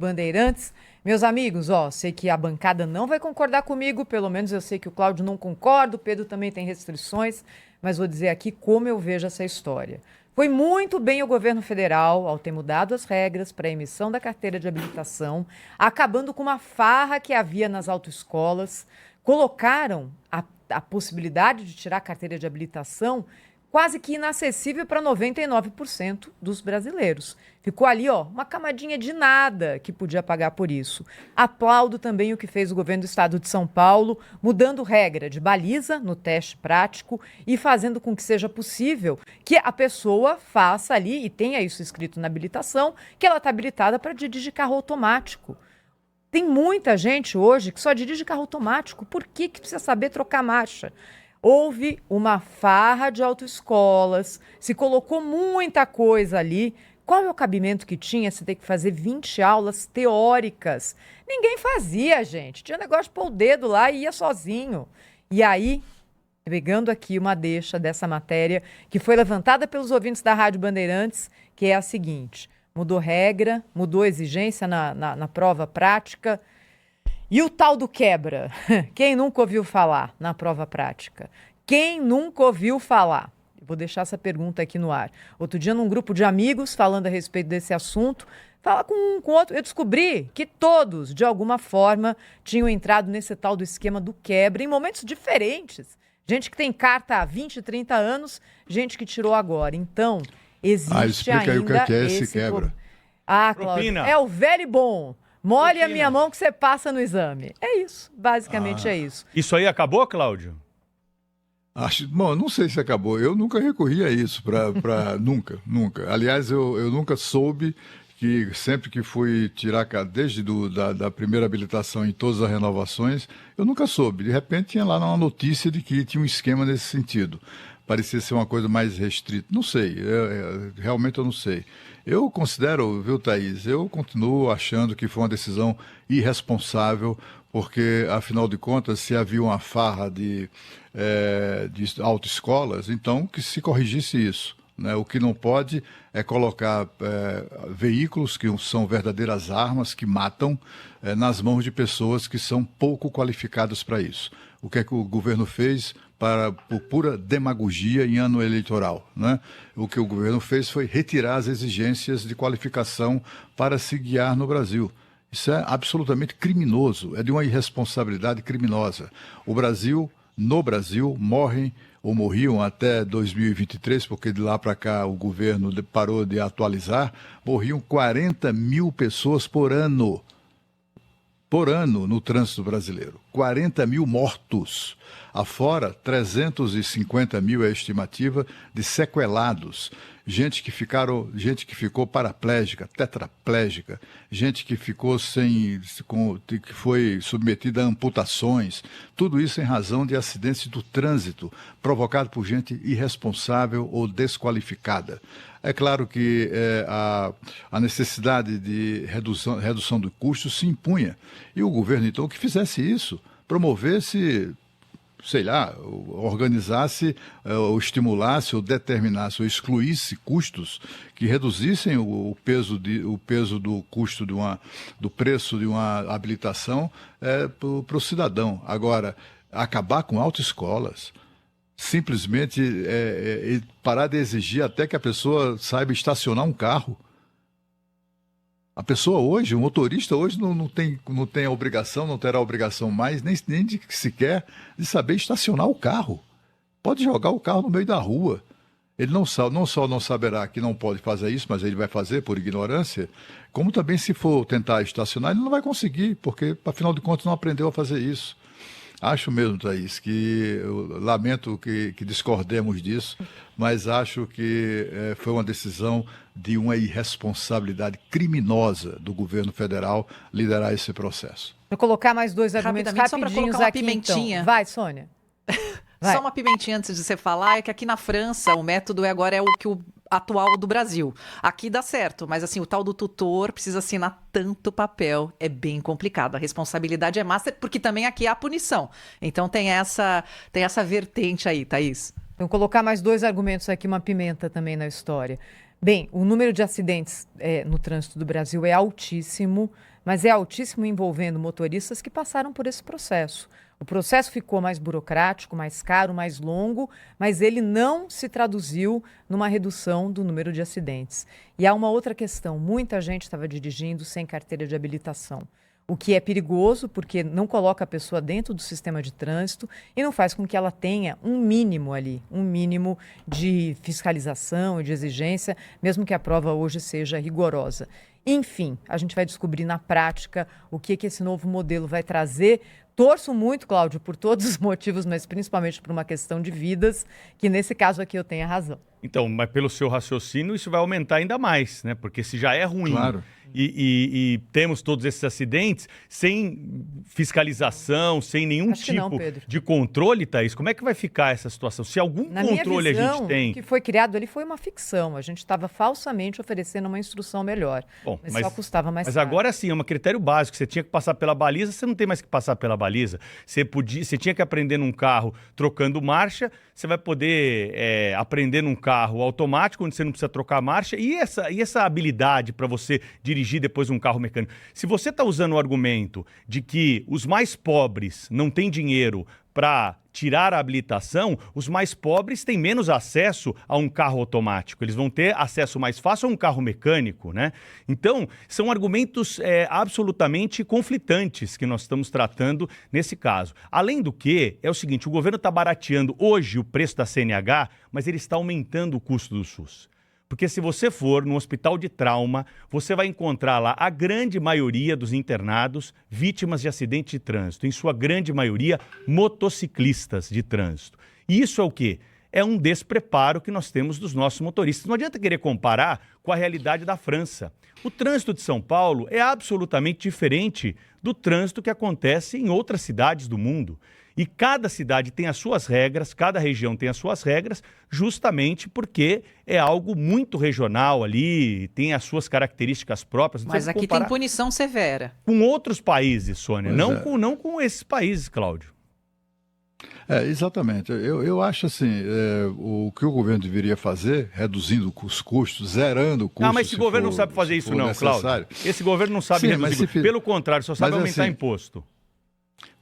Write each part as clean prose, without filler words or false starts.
Bandeirantes. Meus amigos, sei que a bancada não vai concordar comigo, pelo menos eu sei que o Cláudio não concorda, o Pedro também tem restrições, mas vou dizer aqui como eu vejo essa história. Foi muito bem o governo federal ao ter mudado as regras para a emissão da carteira de habilitação, acabando com uma farra que havia nas autoescolas, colocaram a possibilidade de tirar a carteira de habilitação quase que inacessível para 99% dos brasileiros. Ficou ali, uma camadinha de nada que podia pagar por isso. Aplaudo também o que fez o governo do estado de São Paulo, mudando regra de baliza no teste prático e fazendo com que seja possível que a pessoa faça ali, e tenha isso escrito na habilitação, que ela está habilitada para dirigir carro automático. Tem muita gente hoje que só dirige carro automático. Por que precisa saber trocar marcha? Houve uma farra de autoescolas, se colocou muita coisa ali. Qual é o cabimento que tinha se ter que fazer 20 aulas teóricas? Ninguém fazia, gente. Tinha negócio de pôr o dedo lá e ia sozinho. E aí, pegando aqui uma deixa dessa matéria que foi levantada pelos ouvintes da Rádio Bandeirantes, que é a seguinte: mudou regra, mudou exigência na prova prática. E o tal do quebra? Quem nunca ouviu falar na prova prática? Quem nunca ouviu falar? Vou deixar essa pergunta aqui no ar. Outro dia, num grupo de amigos, falando a respeito desse assunto, fala com um, com outro. Eu descobri que todos, de alguma forma, tinham entrado nesse tal do esquema do quebra em momentos diferentes. Gente que tem carta há 20, 30 anos, gente que tirou agora. Então, existe explica ainda aí o que é esse quebra. Cláudio, é o velho e bom. Molhe a minha mão que você passa no exame. É isso, basicamente é isso. Isso aí acabou, Cláudio? Bom, não sei se acabou. Eu nunca recorri a isso, nunca. Aliás, eu nunca soube que sempre que fui tirar, desde da primeira habilitação em todas as renovações, eu nunca soube. De repente tinha lá uma notícia de que tinha um esquema nesse sentido. Parecia ser uma coisa mais restrita. Não sei, realmente eu não sei. Eu considero, viu, Thaís, eu continuo achando que foi uma decisão irresponsável, porque, afinal de contas, se havia uma farra de autoescolas, então que se corrigisse isso. Né? O que não pode é colocar veículos que são verdadeiras armas, que matam, nas mãos de pessoas que são pouco qualificadas para isso. O que é que o governo fez por pura demagogia em ano eleitoral? Né? O que o governo fez foi retirar as exigências de qualificação para se guiar no Brasil. Isso é absolutamente criminoso, é de uma irresponsabilidade criminosa. No Brasil, morriam até 2023, porque de lá para cá o governo parou de atualizar, morriam 40 mil pessoas por ano no trânsito brasileiro. 40 mil mortos. Afora, 350 mil é a estimativa de sequelados. Gente que ficou paraplégica, tetraplégica, gente que ficou que foi submetida a amputações. Tudo isso em razão de acidentes do trânsito, provocado por gente irresponsável ou desqualificada. É claro que a necessidade de redução do custo se impunha. E o governo, então, que fizesse isso, promovesse, sei lá, organizasse, ou estimulasse, ou determinasse, ou excluísse custos que reduzissem o peso do custo do preço de uma habilitação para o cidadão. Agora, acabar com autoescolas, simplesmente parar de exigir até que a pessoa saiba estacionar um carro. A pessoa hoje, o motorista hoje não tem a obrigação, não terá a obrigação mais, nem sequer de saber estacionar o carro. Pode jogar o carro no meio da rua. Ele não só não saberá que não pode fazer isso, mas ele vai fazer por ignorância, como também se for tentar estacionar, ele não vai conseguir, porque, afinal de contas, não aprendeu a fazer isso. Acho mesmo, Thaís, que eu lamento que discordemos disso, mas acho que foi uma decisão de uma irresponsabilidade criminosa do governo federal liderar esse processo. Vou colocar mais dois argumentos rapidinhos aqui, pimentinha. Então. Vai, Sônia. Vai. Só uma pimentinha antes de você falar, é que aqui na França o método agora é o que o atual do Brasil. Aqui dá certo, mas assim, o tal do tutor precisa assinar tanto papel, é bem complicado. A responsabilidade é massa, porque também aqui há punição. Então tem essa vertente aí, Thaís. Vou colocar mais dois argumentos aqui, uma pimenta também na história. Bem, o número de acidentes no trânsito do Brasil é altíssimo. mas é altíssimo envolvendo motoristas que passaram por esse processo. O processo ficou mais burocrático, mais caro, mais longo, mas ele não se traduziu numa redução do número de acidentes. E há uma outra questão: muita gente estava dirigindo sem carteira de habilitação, o que é perigoso porque não coloca a pessoa dentro do sistema de trânsito e não faz com que ela tenha um mínimo ali, um mínimo de fiscalização e de exigência, mesmo que a prova hoje seja rigorosa. Enfim, a gente vai descobrir na prática o que esse novo modelo vai trazer. Torço muito, Cláudio, por todos os motivos, mas principalmente por uma questão de vidas, que nesse caso aqui eu tenho razão. Então, mas pelo seu raciocínio, isso vai aumentar ainda mais, né? Porque se já é ruim, Claro. e temos todos esses acidentes, sem fiscalização, sem nenhum Acho que não, tipo Pedro. de controle, Thaís, como é que vai ficar essa situação? Se algum Na minha controle visão, a gente tem... o que foi criado ali foi uma ficção. A gente estava falsamente oferecendo uma instrução melhor, Bom, mas só custava mais Mas caro. agora sim, é um critério básico. Você tinha que passar pela baliza, você não tem mais que passar pela baliza. Você tinha que aprender num carro trocando marcha, você vai poder aprender num carro automático, onde você não precisa trocar marcha. E essa habilidade para você dirigir depois um carro mecânico? Se você está usando o argumento de que os mais pobres não têm dinheiro para tirar a habilitação, os mais pobres têm menos acesso a um carro automático. Eles vão ter acesso mais fácil a um carro mecânico, né? Então, são argumentos absolutamente conflitantes que nós estamos tratando nesse caso. Além do que, é o seguinte, o governo está barateando hoje o preço da CNH, mas ele está aumentando o custo do SUS. Porque se você for no hospital de trauma, você vai encontrar lá a grande maioria dos internados vítimas de acidente de trânsito. Em sua grande maioria, motociclistas de trânsito. E isso é o quê? É um despreparo que nós temos dos nossos motoristas. Não adianta querer comparar com a realidade da França. O trânsito de São Paulo é absolutamente diferente do trânsito que acontece em outras cidades do mundo. E cada cidade tem as suas regras, cada região tem as suas regras, justamente porque é algo muito regional ali, tem as suas características próprias. Mas aqui tem punição severa. Com outros países, Sônia, Pois não com esses países, Cláudio. Exatamente. Eu acho assim, o que o governo deveria fazer, reduzindo os custos, zerando o custo. Mas esse governo não sabe fazer isso não, Cláudio. Esse governo não sabe reduzir. Pelo contrário, só sabe aumentar imposto.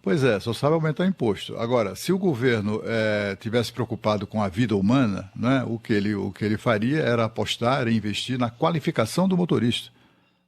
Pois é, só sabe aumentar imposto. Agora, se o governo tivesse preocupado com a vida humana, né, o que ele faria era apostar e investir na qualificação do motorista.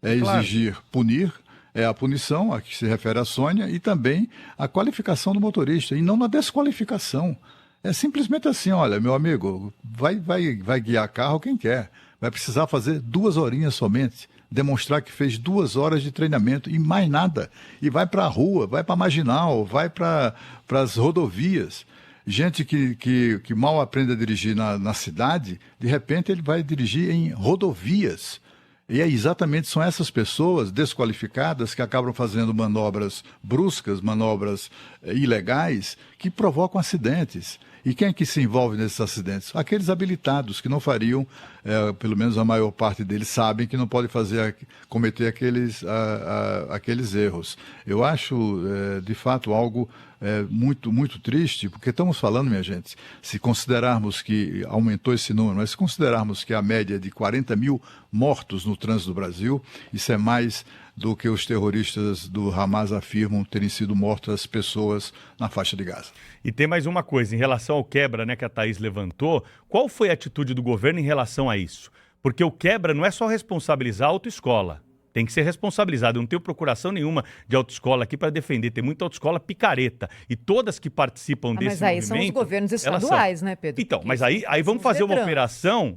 Exigir, punir, a punição, a que se refere a Sônia, e também a qualificação do motorista, e não na desqualificação. É simplesmente assim, olha, meu amigo, vai guiar carro quem quer. Vai precisar fazer 2 horinhas somente, demonstrar que fez 2 horas de treinamento e mais nada. E vai para a rua, vai para a marginal, vai para as rodovias. Gente que mal aprende a dirigir na cidade, de repente ele vai dirigir em rodovias. E exatamente são essas pessoas desqualificadas que acabam fazendo manobras bruscas, manobras ilegais, que provocam acidentes. E quem é que se envolve nesses acidentes? Aqueles habilitados que não fariam, pelo menos a maior parte deles sabem que não podem cometer aqueles erros. Eu acho, de fato, algo muito, muito triste, porque estamos falando, minha gente, se considerarmos que aumentou esse número, mas se considerarmos que a média é de 40 mil mortos no trânsito do Brasil, isso é mais do que os terroristas do Hamas afirmam terem sido mortas pessoas na faixa de Gaza. E tem mais uma coisa, em relação ao quebra, né, que a Thaís levantou, qual foi a atitude do governo em relação a isso? Porque o quebra não é só responsabilizar a autoescola, tem que ser responsabilizado. Eu não tenho procuração nenhuma de autoescola aqui para defender, tem muita autoescola picareta, e todas que participam desse movimento... Mas aí são os governos estaduais, né, Pedro? Então, mas aí vamos fazer uma operação,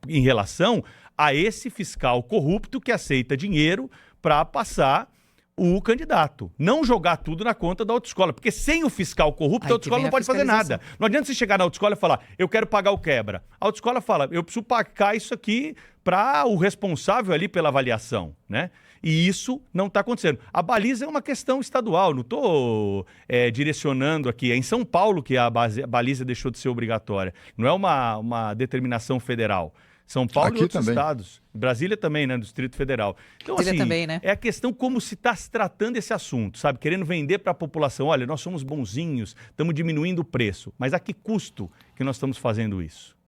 em relação a esse fiscal corrupto que aceita dinheiro para passar o candidato. Não jogar tudo na conta da autoescola, porque sem o fiscal corrupto, a autoescola não pode fazer nada. Não adianta você chegar na autoescola e falar, eu quero pagar o quebra. A autoescola fala, eu preciso pagar isso aqui para o responsável ali pela avaliação, né? E isso não está acontecendo. A baliza é uma questão estadual, não estou direcionando aqui. É em São Paulo que a baliza deixou de ser obrigatória. Não é uma determinação federal. São Paulo aqui e outros estados. Brasília também, né? Do Distrito Federal. Então, assim, também, né? É a questão como se está se tratando esse assunto, sabe? Querendo vender para a população. Olha, nós somos bonzinhos, estamos diminuindo o preço. Mas a que custo que nós estamos fazendo isso?